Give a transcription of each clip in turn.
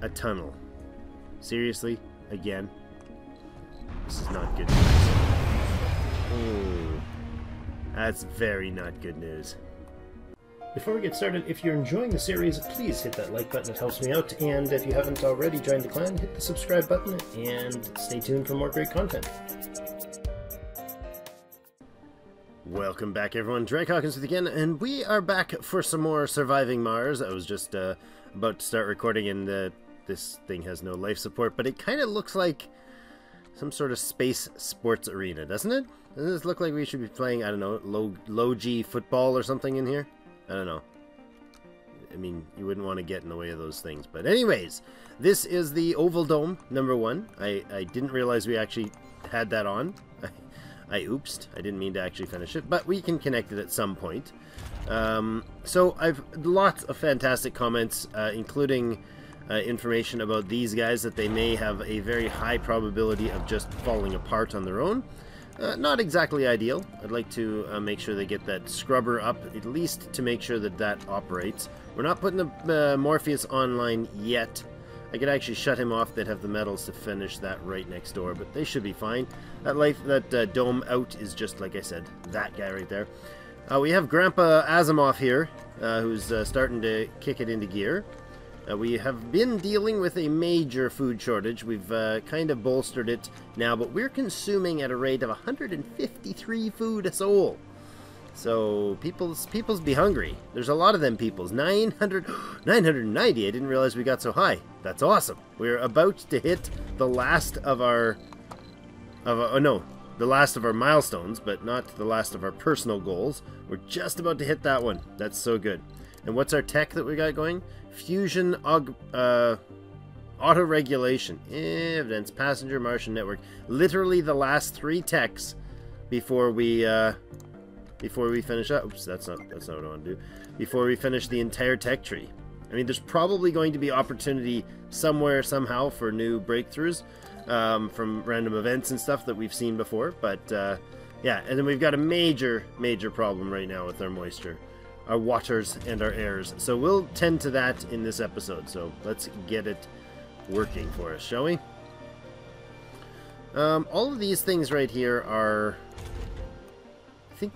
a tunnel. Seriously? Again? This is not good news. Oh, that's very not good news. Before we get started, if you're enjoying the series, please hit that like button, it helps me out, and if you haven't already joined the clan, hit the subscribe button, and stay tuned for more great content. Welcome back everyone, Hawkins with you again, and we are back for some more Surviving Mars. I was just about to start recording and this thing has no life support, but it kind of looks like some sort of space sports arena, doesn't it? Doesn't this look like we should be playing, I don't know, low-G football or something in here? I don't know. I mean, you wouldn't want to get in the way of those things. But anyways, this is the Oval Dome, #1. I didn't realize we actually had that on. I oopsed. I didn't mean to actually finish it, but we can connect it at some point. So I've lots of fantastic comments, including information about these guys, that they may have a very high probability of just falling apart on their own. Not exactly ideal. I'd like to make sure they get that scrubber up, at least to make sure that that operates. We're not putting the Morpheus online yet. I could actually shut him off. They'd have the metals to finish that right next door, but they should be fine. That dome out is just, like I said, that guy right there. We have Grandpa Asimov here, who's starting to kick it into gear. We have been dealing with a major food shortage. We've kind of bolstered it now, but we're consuming at a rate of 153 food a soul. So people's be hungry. There's a lot of them peoples. 990. I didn't realize we got so high. That's awesome. We're about to hit the last of our the last of our milestones, but not the last of our personal goals. We're just about to hit that one. That's so good. And what's our tech that we got going? Fusion auto-regulation, evidence, passenger Martian network. Literally the last 3 techs before we finish up. Oops, that's not what I want to do. Before we finish the entire tech tree. I mean, there's probably going to be opportunity somewhere, somehow, for new breakthroughs from random events and stuff that we've seen before. But yeah, and then we've got a major problem right now with our moisture, our waters, and our airs. So we'll tend to that in this episode. So let's get it working for us, shall we? All of these things right here are... I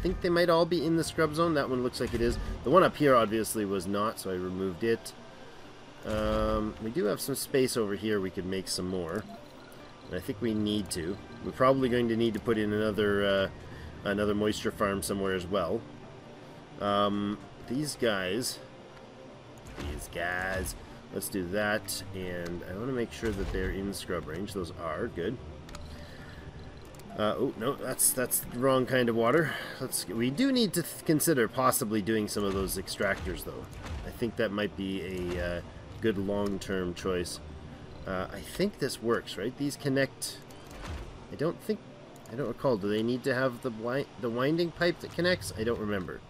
think they might all be in the scrub zone. That one looks like it is. The one up here obviously was not, so I removed it. We do have some space over here. We could make some more. And I think we need to. We're probably going to need to put in another moisture farm somewhere as well. These guys, let's do that, and I want to make sure that they're in scrub range. Those are good. Oh no, that's the wrong kind of water. We do need to consider possibly doing some of those extractors, though. I think that might be a good long-term choice. I think this works, right? These connect. I don't recall. Do they need to have the winding pipe that connects? I don't remember.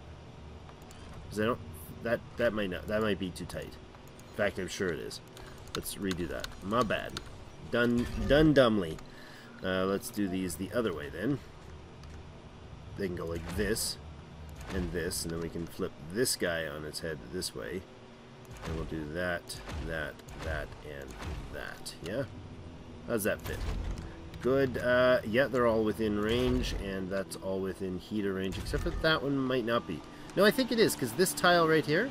Because that might be too tight. In fact, I'm sure it is. Let's redo that. My bad. Done dumbly. Let's do these the other way then. They can go like this and this, and then we can flip this guy on its head this way. And we'll do that, and that. Yeah? How's that fit? Good. Yeah, they're all within range, and that's all within heater range, except for that one might not be. No, I think it is, because this tile right here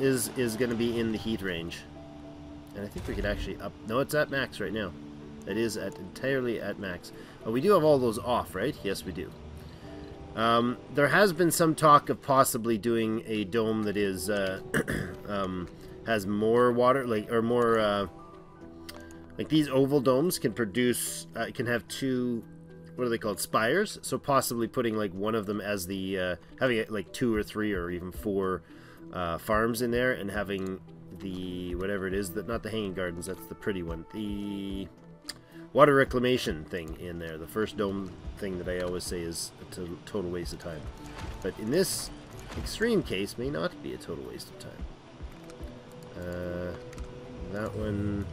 is going to be in the heat range. And I think we could actually up... No, it's at max right now. It is entirely at max. Oh, we do have all those off, right? Yes, we do. There has been some talk of possibly doing a dome that is has more water, like these oval domes can produce, can have 2, what are they called, spires? So possibly putting like one of them as the, having like 2 or 3 or even 4 farms in there, and having the, whatever it is, not the hanging gardens, that's the pretty one, the water reclamation thing in there. The first dome thing that I always say is a total waste of time. But in this extreme case, may not be a total waste of time. That one...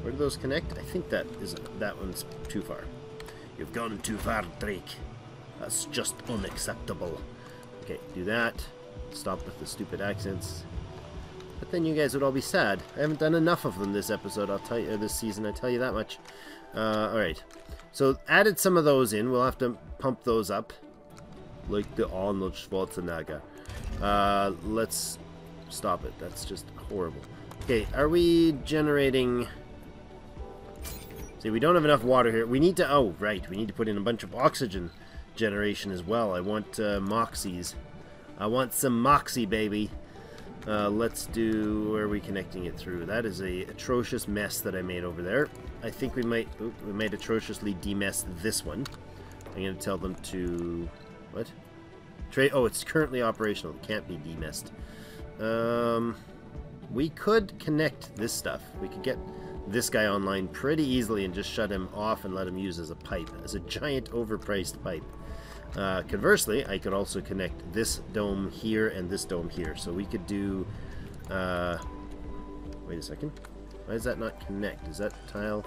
Where do those connect? I think that one's too far. You've gone too far, Drake. That's just unacceptable. Okay, do that. Stop with the stupid accents. But then you guys would all be sad. I haven't done enough of them this episode, I'll tell you, or this season, I tell you that much. Alright. So, added some of those in. We'll have to pump those up. Like the Arnold Schwarzenegger. Let's stop it. That's just horrible. Okay, are we generating... See, we don't have enough water here. We need to... Oh, right. We need to put in a bunch of oxygen generation as well. I want Moxies. I want some Moxie, baby. Let's do... Where are we connecting it through? That is a atrocious mess that I made over there. I think we might... Ooh, we might atrociously demess this one. I'm going to tell them to... What? Oh, it's currently operational. It can't be demessed. We could connect this stuff. We could get this guy online pretty easily and just shut him off and let him use as a pipe. As a giant overpriced pipe. Conversely, I could also connect this dome here and this dome here. So we could do... wait a second. Why does that not connect? Is that tile...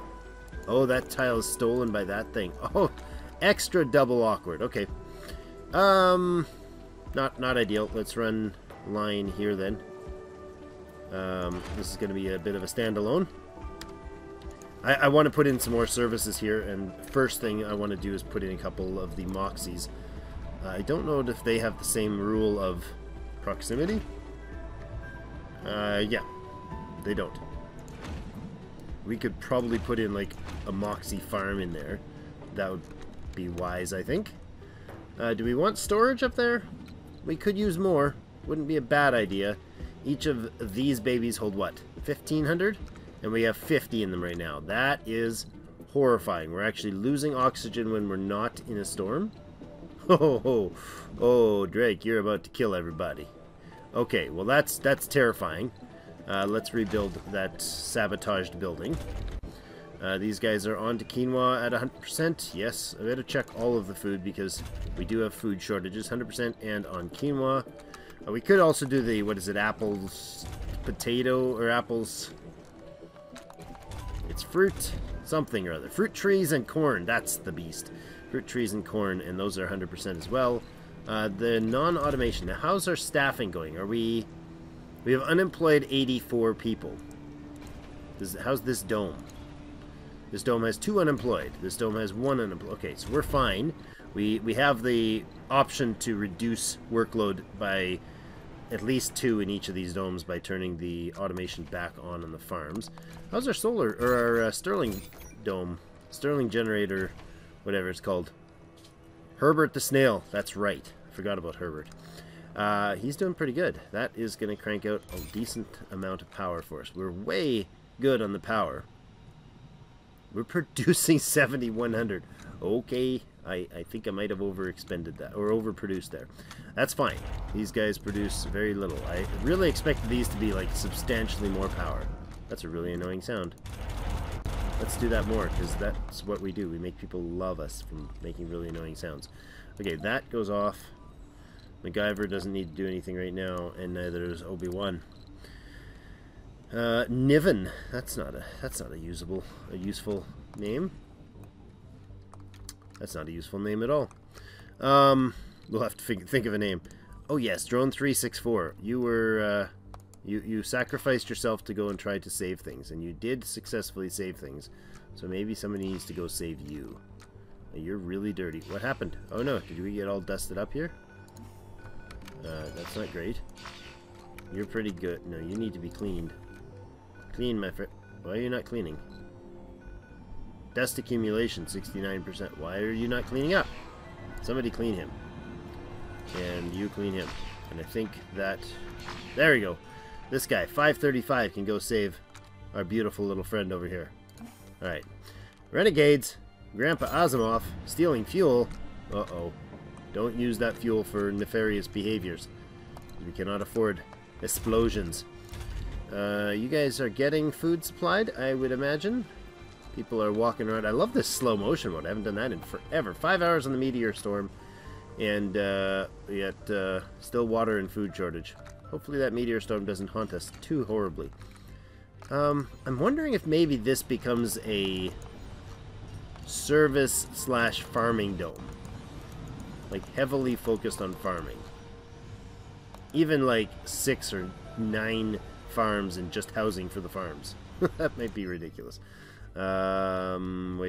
Oh, that tile is stolen by that thing. Oh, extra double awkward. Okay. Not ideal. Let's run line here then. This is going to be a bit of a standalone. I want to put in some more services here, and first thing I want to do is put in a couple of the Moxies. I don't know if they have the same rule of proximity. Yeah, they don't. We could probably put in like a Moxie farm in there. That would be wise, I think. Do we want storage up there? We could use more. Wouldn't be a bad idea. Each of these babies hold what? 1,500? And we have 50 in them right now. That is horrifying. We're actually losing oxygen when we're not in a storm. Oh, Drake, you're about to kill everybody. Okay, well that's terrifying. Let's rebuild that sabotaged building. These guys are on to quinoa at 100%. Yes, I better check all of the food because we do have food shortages. 100% and on quinoa. We could also do the, what is it, apples, potato, or apples... It's fruit something or other. Fruit trees and corn, that's the beast. Fruit trees and corn, and those are 100% as well. The non-automation. Now, how's our staffing going? Are we have unemployed 84 people. How's this dome? This dome has 2 unemployed. This dome has 1 unemployed. Okay, so we're fine. We have the option to reduce workload by at least 2 in each of these domes by turning the automation back on the farms. How's our solar, or our Stirling dome? Stirling generator, whatever it's called. Herbert the snail, that's right. I forgot about Herbert. He's doing pretty good. That is going to crank out a decent amount of power for us. We're way good on the power. We're producing 7,100. Okay, I think I might have overexpended that, or overproduced there. That's fine. These guys produce very little. I really expected these to be like substantially more power. That's a really annoying sound. Let's do that more, because that's what we do. We make people love us from making really annoying sounds. Okay, that goes off. MacGyver doesn't need to do anything right now, and neither does Obi-Wan. Niven. That's not a useful name. That's not a useful name at all. We'll have to think of a name. Oh yes, Drone 364. You were you sacrificed yourself to go and try to save things, and you did successfully save things. So maybe somebody needs to go save you. You're really dirty. What happened? Oh no, did we get all dusted up here? That's not great. You're pretty good. No, you need to be cleaned. Clean, my friend. Why are you not cleaning? Dust accumulation, 69%. Why are you not cleaning up? Somebody clean him. And you clean him. And I think that... There we go. This guy, 535, can go save our beautiful little friend over here. Alright. Renegades. Grandpa Asimov. Stealing fuel. Uh-oh. Don't use that fuel for nefarious behaviors. We cannot afford explosions. You guys are getting food supplied, I would imagine. People are walking around. I love this slow motion mode. I haven't done that in forever. 5 hours on the Meteor storm. And yet still water and food shortage. Hopefully that meteor storm doesn't haunt us too horribly. I'm wondering if maybe this becomes a service/farming dome. Like heavily focused on farming. Even like 6 or 9 farms and just housing for the farms. That might be ridiculous. Wait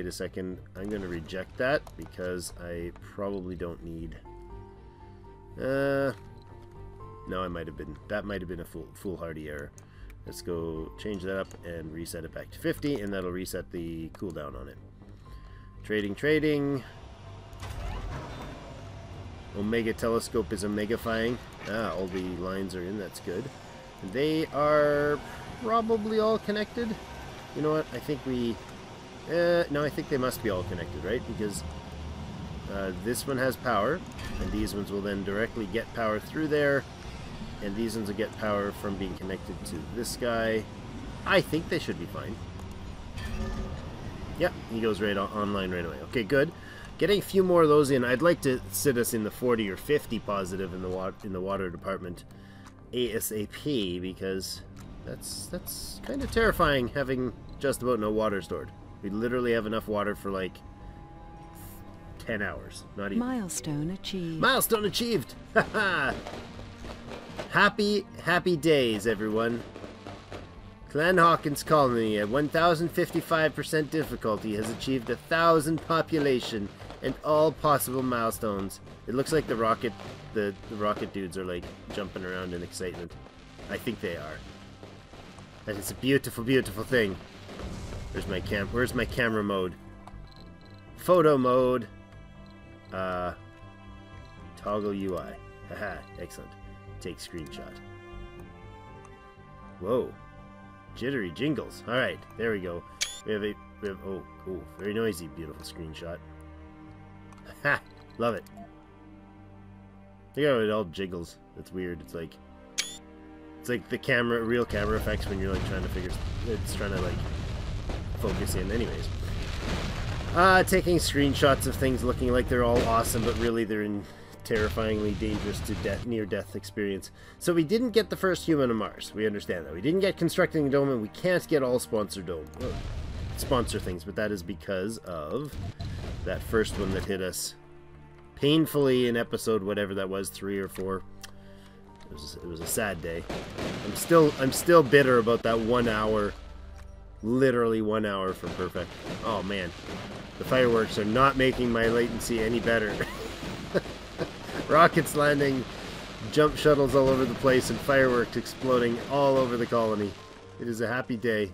a second. I'm going to reject that because I probably don't need... no, I might have been... That might have been a foolhardy error. Let's go change that up and reset it back to 50, and that'll reset the cooldown on it. Trading. Omega telescope is omegafying. Ah, all the lines are in. That's good. They are probably all connected. You know what? I think we... no, I think they must be all connected, right? Because this one has power, and these ones will then directly get power through there, and these ones will get power from being connected to this guy. I think they should be fine. Yep, he goes right online right away. Okay, good. Getting a few more of those in. I'd like to sit us in the 40 or 50 positive in the water department ASAP, because that's kind of terrifying having just about no water stored. We literally have enough water for like 10 hours. Not even. Milestone achieved. Milestone achieved! Haha! Happy days, everyone. Clan Hawkins colony at 1055% difficulty has achieved 1,000 population and all possible milestones. It looks like the rocket dudes are like jumping around in excitement. I think they are. That is a beautiful, beautiful thing. Where's my camera mode? Photo mode. Toggle UI. Haha, excellent. Take screenshot. Whoa. Jittery jingles. Alright, there we go. We have oh, very noisy, beautiful screenshot. Ha! Love it. Look how it all jiggles. It's weird. It's like the real camera effects when you're like trying to like focus in. Anyways. Taking screenshots of things looking like they're all awesome, but really they're in terrifyingly dangerous to near-death experience. So we didn't get the first human on Mars. We understand that. We didn't get constructing a dome, and we can't get all sponsor things, but that is because of that first one that hit us painfully in episode whatever that was, 3 or 4. It was a sad day. I'm still bitter about that 1 hour, literally 1 hour from perfect. Oh man, the fireworks are not making my latency any better. Rockets landing, jump shuttles all over the place, and fireworks exploding all over the colony. It is a happy day.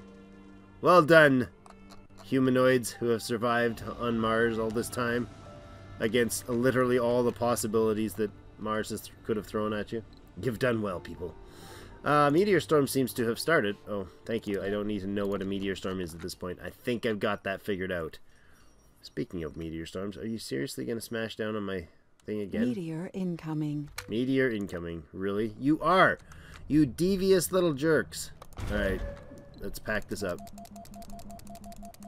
Well done, humanoids who have survived on Mars all this time against literally all the possibilities that Mars could have thrown at you. You've done well, people. Meteor storm seems to have started. Oh, thank you. I don't need to know what a meteor storm is at this point. I think I've got that figured out. Speaking of meteor storms, are you seriously going to smash down on my thing again? Meteor incoming. Meteor incoming. Really? You are! You devious little jerks. Alright, let's pack this up.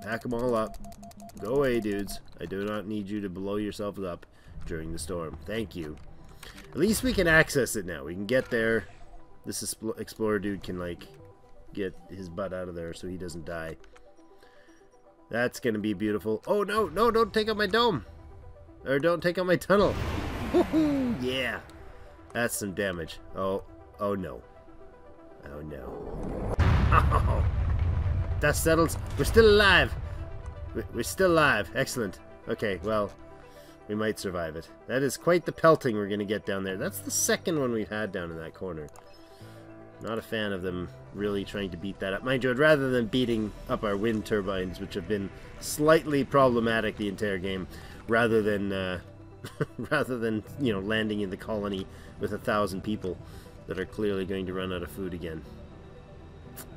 Pack them all up. Go away, dudes. I do not need you to blow yourselves up during the storm. Thank you. At least we can access it now. We can get there. This explorer dude can, like, get his butt out of there so he doesn't die. That's gonna be beautiful. Oh, no, no, don't take out my dome. Or don't take out my tunnel. Woohoo! Yeah. That's some damage. Oh no. Oh no. Oh. Dust settles. We're still alive. We're still alive. Excellent. Okay, well, we might survive it. That is quite the pelting we're going to get down there. That's the second one we've had down in that corner. Not a fan of them really trying to beat that up. Mind you, rather than beating up our wind turbines, which have been slightly problematic the entire game, rather than you know, landing in the colony with 1,000 people that are clearly going to run out of food again.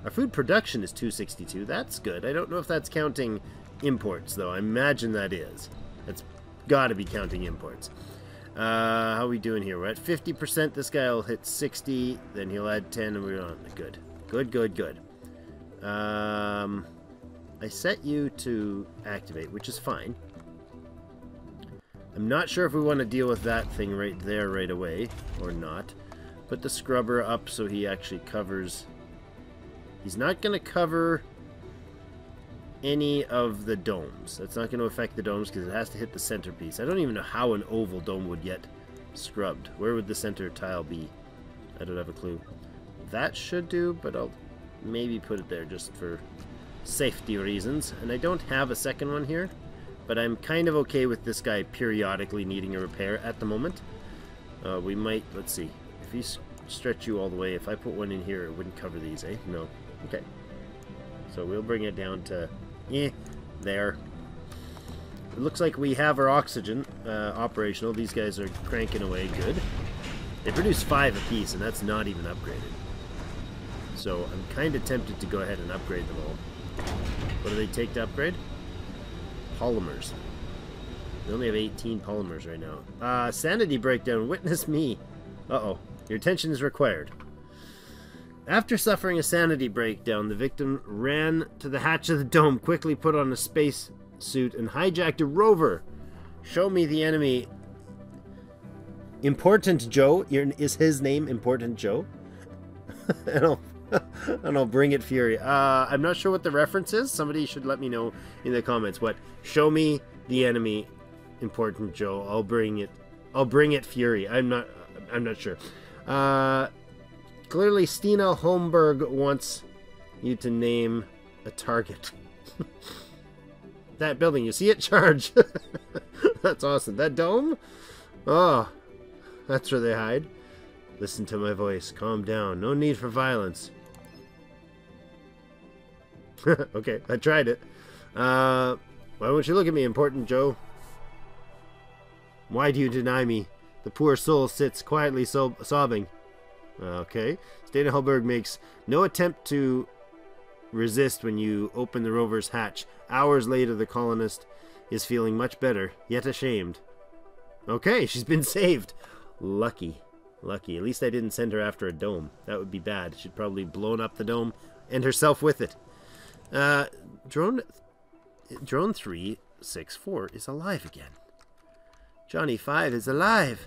Our food production is 262. That's good. I don't know if that's counting imports, though. I imagine that is. That's got to be counting imports. How are we doing here? We're at 50%. This guy will hit 60. Then he'll add 10, and we're on. Good. Good, good, good. I set you to activate, which is fine. I'm not sure if we want to deal with that thing right there right away or not. Put the scrubber up so he actually covers... He's not going to cover any of the domes. That's not going to affect the domes because it has to hit the centerpiece. I don't even know how an oval dome would get scrubbed. Where would the center tile be? I don't have a clue. that should do, but I'll maybe put it there just for safety reasons. And I don't have a second one here, but I'm kind of okay with this guy periodically needing a repair at the moment. We might, let's see, if you stretch you all the way, if I put one in here, it wouldn't cover these, eh? No. Okay. So we'll bring it down to, there. It looks like we have our oxygen operational. These guys are cranking away good. They produce 5 apiece, and that's not even upgraded. So I'm kind of tempted to go ahead and upgrade them all. What do they take to upgrade? Polymers. We only have 18 polymers right now. Sanity breakdown. Witness me. Uh-oh. Your attention is required. After suffering a sanity breakdown, the victim ran to the hatch of the dome, quickly put on a space suit, and hijacked a rover. Show me the enemy. Important Joe. Is his name Important Joe? and I'll bring it Fury. I'm not sure what the reference is. Somebody should let me know in the comments. What? Show me the enemy Important Joe. I'll bring it Fury. I'm not sure. Clearly Stina Holmberg wants you to name a target. That building, you see it? Charge. That's awesome. That dome? Oh, that's where they hide. Listen to my voice. Calm down. No need for violence. Okay, I tried it. Why won't you look at me, Important Joe? Why do you deny me? The poor soul sits quietly sobbing. Okay. Stina Holberg makes no attempt to resist when you open the rover's hatch. Hours later, the colonist is feeling much better, yet ashamed. Okay, she's been saved. Lucky. Lucky. At least I didn't send her after a dome. That would be bad. She'd probably blown up the dome and herself with it. Drone 364 is alive again. Johnny 5 is alive.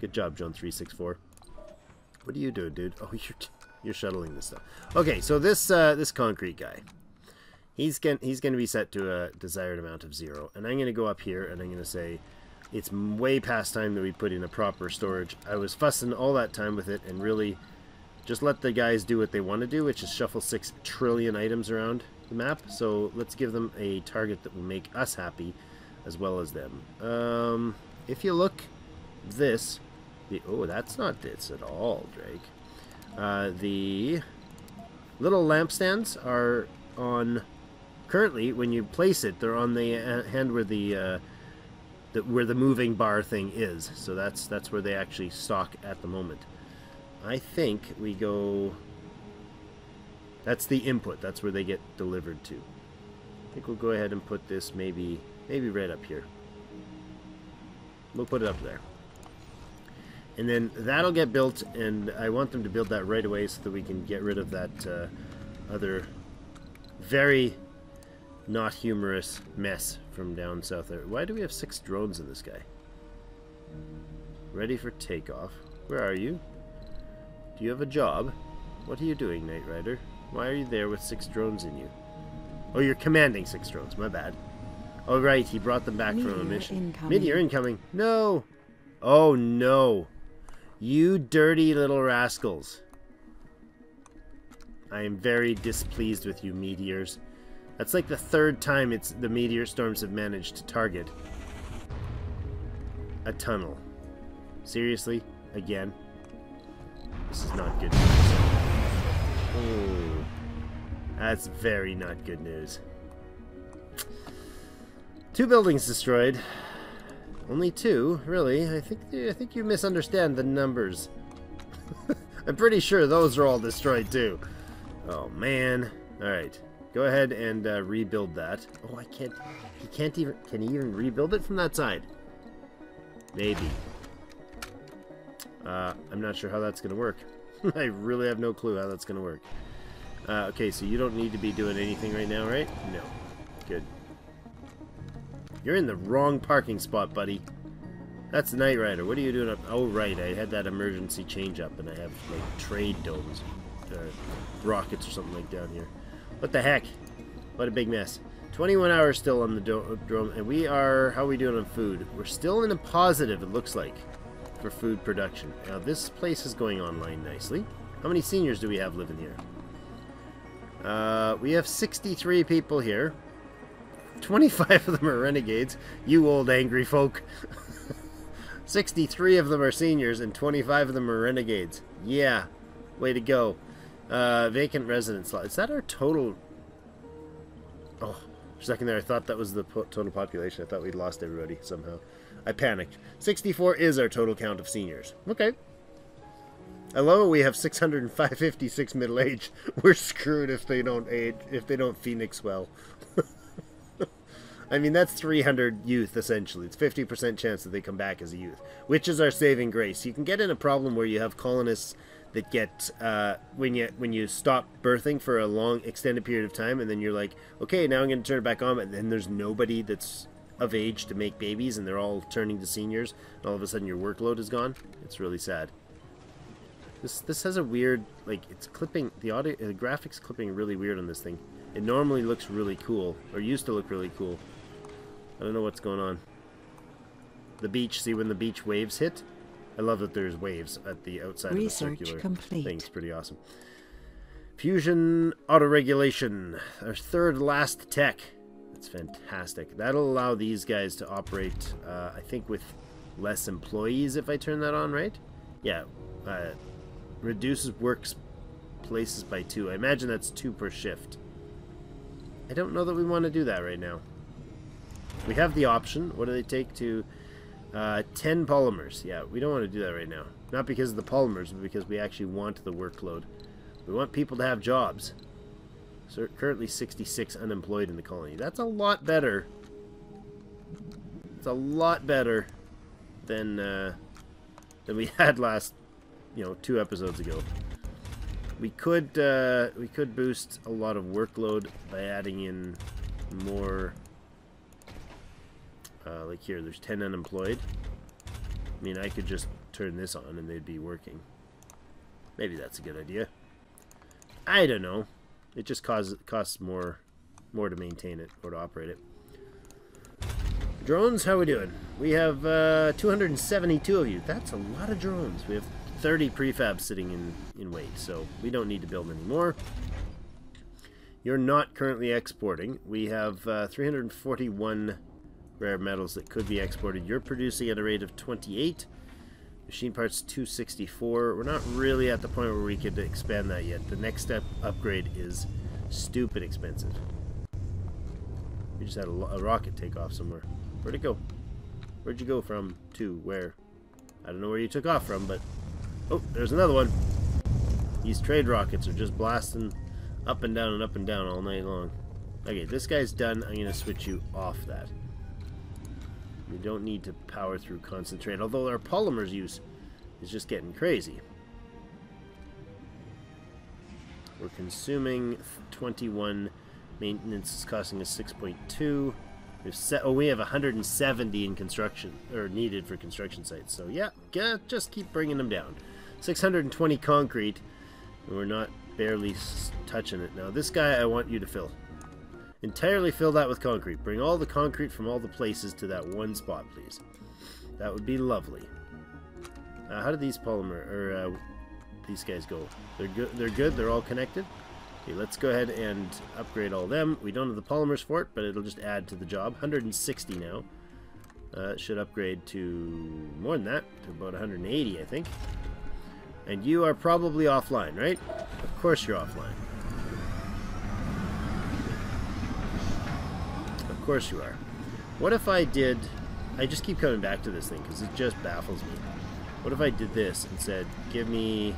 Good job, Drone 364. What are you doing, dude? Oh, you're shuttling this stuff. Okay, so this concrete guy, he's going to be set to a desired amount of 0, and I'm going to go up here and I'm going to say it's way past time that we put in a proper storage. I was fussing all that time with it and really just let the guys do what they want to do, which is shuffle 6 trillion items around the map. So let's give them a target that will make us happy as well as them. If you look, this. Oh, that's not this at all, Drake. The little lampstands are on. Currently, when you place it, they're on the hand where where the moving bar thing is. So that's where they actually stock at the moment. I think we go. That's the input. That's where they get delivered to. I think we'll go ahead and put this maybe right up here. We'll put it up there. And then that'll get built, and I want them to build that right away so that we can get rid of that other very not humorous mess from down south there. Why do we have 6 drones in this guy? Ready for takeoff. Where are you? Do you have a job? What are you doing, Knight Rider? Why are you there with 6 drones in you? Oh, you're commanding 6 drones. My bad. Oh, right. He brought them back from a mission. Meteor incoming. No. Oh, no. You dirty little rascals. I am very displeased with you, meteors. That's like the 3rd time the meteor storms have managed to target a tunnel. Seriously? Again? This is not good news. Oh, that's very not good news. 2 buildings destroyed. Only 2, really. I think you misunderstand the numbers. I'm pretty sure those are all destroyed too. Oh man. All right, go ahead and rebuild that. Oh, I can't. He can't even. Can he even rebuild it from that side? Maybe. I'm not sure how that's gonna work. I really have no clue how that's gonna work. Okay, so you don't need to be doing anything right now, right? No. Good. You're in the wrong parking spot, buddy. That's the Knight Rider. What are you doing up? Oh, right. I had that emergency change up, and I have, like, trade domes. Rockets or something like down here. What the heck? What a big mess. 21 hours still on the drone, and we are... How are we doing on food? We're still in a positive, it looks like, for food production. Now, this place is going online nicely. How many seniors do we have living here? We have 63 people here. 25 of them are renegades. You old angry folk. 63 of them are seniors and 25 of them are renegades. Yeah. Way to go. Vacant residence slot. Is that our total? Oh, for a second there I thought that was the total population. I thought we'd lost everybody somehow. I panicked. 64 is our total count of seniors. Okay. I love it. We have 656 middle age. We're screwed if they don't age, if they don't phoenix well. I mean, that's 300 youth, essentially. It's 50% chance that they come back as a youth, which is our saving grace. You can get in a problem where you have colonists that get, when you stop birthing for a long, extended period of time, and then you're like, okay, now I'm going to turn it back on, and then there's nobody that's of age to make babies, and they're all turning to seniors, and all of a sudden your workload is gone. It's really sad. This has a weird, like, it's clipping, the graphics clipping really weird on this thing. It normally looks really cool, or used to look really cool. I don't know what's going on. The beach, see when the beach waves hit? I love that there's waves at the outside of the circular thing. It's pretty awesome. Fusion autoregulation, our third last tech. That's fantastic. That'll allow these guys to operate, I think, with less employees if I turn that on, right? Yeah. Reduces workplaces by 2. I imagine that's 2 per shift. I don't know that we want to do that right now. We have the option. What do they take to 10 polymers? Yeah, we don't want to do that right now. Not because of the polymers, but because we actually want the workload. We want people to have jobs. So currently 66 unemployed in the colony. That's a lot better. It's a lot better than we had last, 2 episodes ago. We could boost a lot of workload by adding in more. Like here, there's 10 unemployed. I mean, I could just turn this on and they'd be working. Maybe that's a good idea. I don't know. It just costs more to maintain it or to operate it. Drones, how we doing? We have 272 of you. That's a lot of drones. We have 30 prefabs sitting in wait, so we don't need to build any more. You're not currently exporting. We have 341 rare metals that could be exported. You're producing at a rate of 28. Machine parts 264. We're not really at the point where we could expand that yet. The next step upgrade is stupid expensive. We just had a rocket take off somewhere. Where'd it go? Where'd you go from to where? I don't know where you took off from, but oh, there's another one. These trade rockets are just blasting up and down all night long. Okay, this guy's done. I'm going to switch you off that. We don't need to power through concentrate, although our polymers use is just getting crazy. We're consuming 21. Maintenance is costing us 6.2. We have 170 in construction, or needed for construction sites. So yeah, just keep bringing them down. 620 concrete, and we're not barely touching it. Now this guy I want you to fill. Entirely fill that with concrete. Bring all the concrete from all the places to that one spot, please. That would be lovely. How do these these guys go? They're good. They're good. They're all connected. Okay, let's go ahead and upgrade all them. We don't have the polymers for it, but it'll just add to the job. 160 now. It should upgrade to more than that, to about 180, I think. And you are probably offline, right? Of course you're offline. Of course you are. What if I did... I just keep coming back to this thing because it just baffles me. What if I did this and said, give me,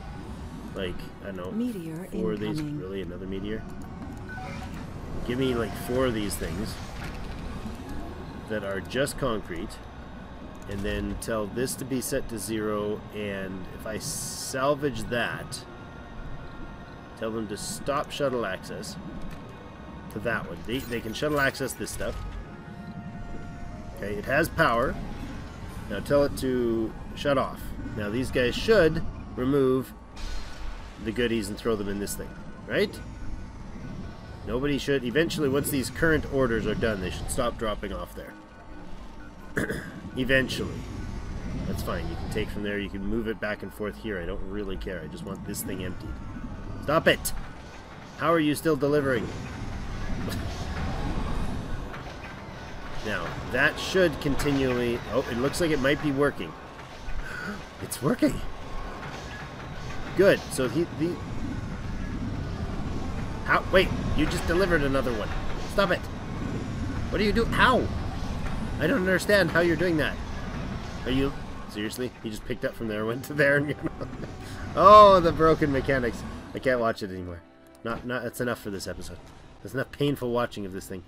like, I don't know, Meteor 4 of these. Really? Another meteor? Give me, like, 4 of these things that are just concrete, and then tell this to be set to 0, and if I salvage that, tell them to stop shuttle access to that one. They can shuttle access this stuff. Okay, it has power. Now tell it to shut off. Now these guys should remove the goodies and throw them in this thing, right? Nobody should. Eventually, once these current orders are done, they should stop dropping off there. Eventually. That's fine. You can take from there. You can move it back and forth here. I don't really care. I just want this thing emptied. Stop it! How are you still delivering? Now, that should continually... Oh, it looks like it might be working. It's working! Good. So How? Wait, you just delivered another one. Stop it! What are you doing? How? I don't understand how you're doing that. Are you... Seriously? You just picked up from there, went to there, and... Oh, the broken mechanics. I can't watch it anymore. That's enough for this episode. There's enough painful watching of this thing.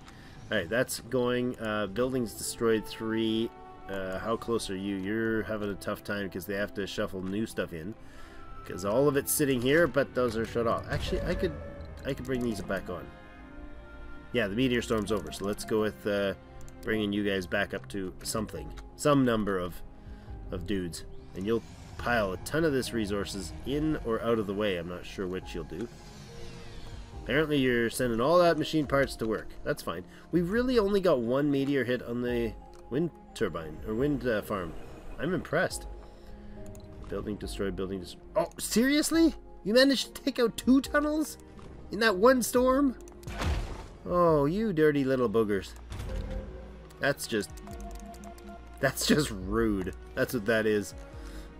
Alright, that's going. Buildings destroyed 3. How close are you? You're having a tough time because they have to shuffle new stuff in. Because all of it's sitting here, but those are shut off. Actually, I could bring these back on. Yeah, the meteor storm's over, so let's go with bringing you guys back up to something. Some number of dudes. And you'll pile a ton of this resources in or out of the way. I'm not sure which you'll do. Apparently you're sending all that machine parts to work. That's fine. We really only got 1 meteor hit on the wind turbine, or wind farm. I'm impressed. Building destroyed, building destroyed. Oh, seriously? You managed to take out 2 tunnels? In that one storm? Oh, you dirty little boogers. That's just rude. That's what that is.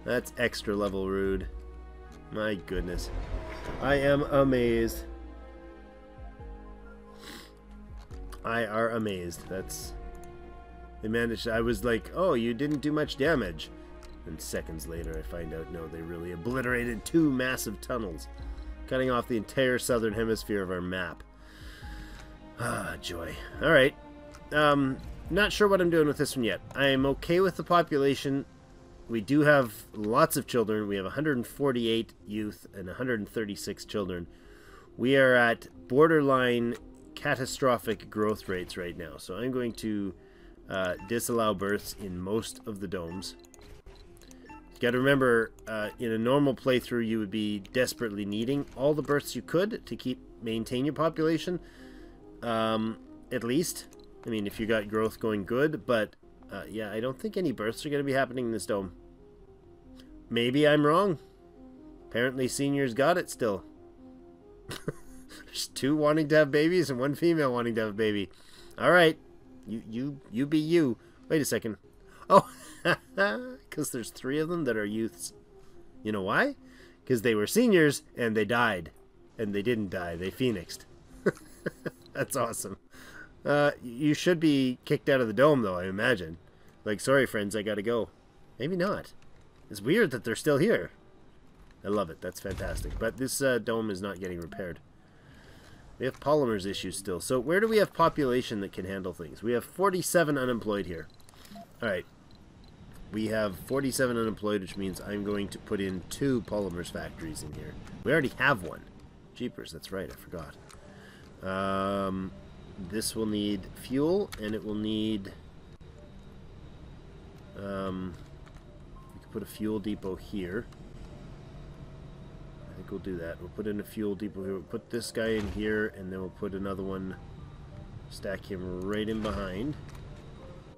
That's extra level rude. My goodness. I am amazed. I are amazed. They managed. I was like, oh, you didn't do much damage. And seconds later I find out, no, they really obliterated 2 massive tunnels, cutting off the entire southern hemisphere of our map. Ah, joy. Alright. Not sure what I'm doing with this one yet. I am okay with the population. We do have lots of children. We have 148 youth and 136 children. We are at borderline catastrophic growth rates right now. So I'm going to disallow births in most of the domes. You got to remember, in a normal playthrough, you would be desperately needing all the births you could to maintain your population. At least. I mean, if you got growth going good, but yeah, I don't think any births are going to be happening in this dome. Maybe I'm wrong. Apparently seniors got it still. There's 2 wanting to have babies and 1 female wanting to have a baby. Alright. You be you. Wait a second. Oh, because there's 3 of them that are youths. You know why? Because they were seniors and they died. And they didn't die. They phoenixed. That's awesome. You should be kicked out of the dome, though, I imagine. Like, sorry, friends, I gotta go. Maybe not. It's weird that they're still here. I love it. That's fantastic. But this dome is not getting repaired. We have polymers issues still. So where do we have population that can handle things? We have 47 unemployed here. Alright. We have 47 unemployed, which means I'm going to put in 2 polymers factories in here. We already have one. Jeepers, that's right, I forgot. This will need fuel, and it will need... we can put a fuel depot here. I think we'll do that. We'll put in a fuel depot here. We'll put this guy in here, and then we'll put another one, stack him right in behind.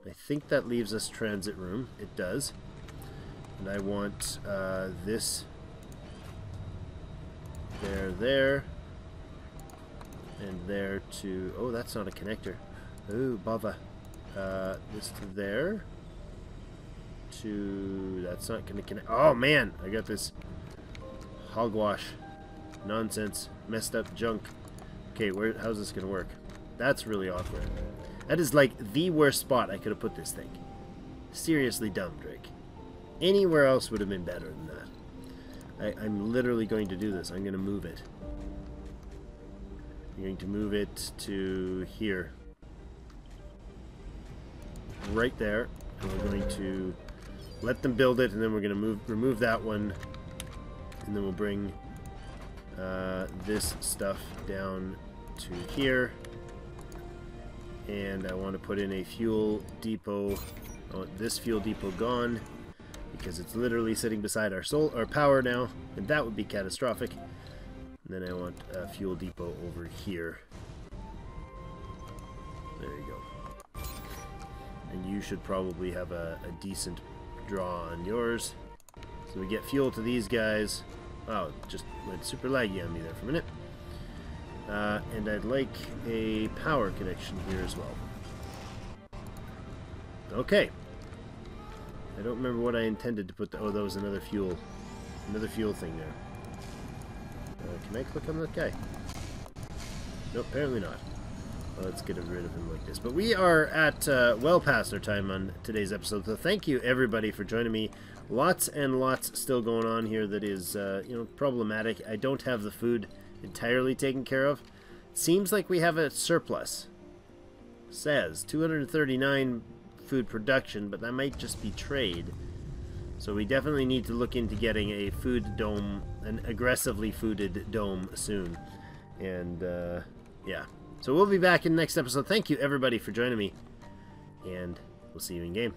I think that leaves us transit room. It does. And I want this there, and there to... Oh, that's not a connector. Oh, bother. This to there. To... That's not going to connect... Oh, man! I got this hogwash. Nonsense. Messed up junk. Okay, how's this going to work? That's really awkward. That is like the worst spot I could have put this thing. Seriously dumb, Drake. Anywhere else would have been better than that. I'm literally going to do this. I'm going to move it. I'm going to move it to here. Right there. And we're going to let them build it, and then we're going to remove that one. And then we'll bring this stuff down to here. And I want to put in a fuel depot. I want this fuel depot gone because it's literally sitting beside our power now, and that would be catastrophic. And then I want a fuel depot over here. There you go. And you should probably have a decent draw on yours. So we get fuel to these guys. Oh, it just went super laggy on me there for a minute. And I'd like a power connection here as well. Okay. I don't remember what I intended to put the... Oh, that was another fuel thing there. Can I click on that guy? Nope, apparently not. Well, let's get rid of him like this. But we are at well past our time on today's episode, so thank you everybody for joining me. Lots and lots still going on here that is, you know, problematic. I don't have the food entirely taken care of. It seems like we have a surplus. It says 239 food production, but that might just be trade. So we definitely need to look into getting a food dome, an aggressively fooded dome soon. And, yeah. So we'll be back in the next episode. Thank you everybody for joining me, and we'll see you in game.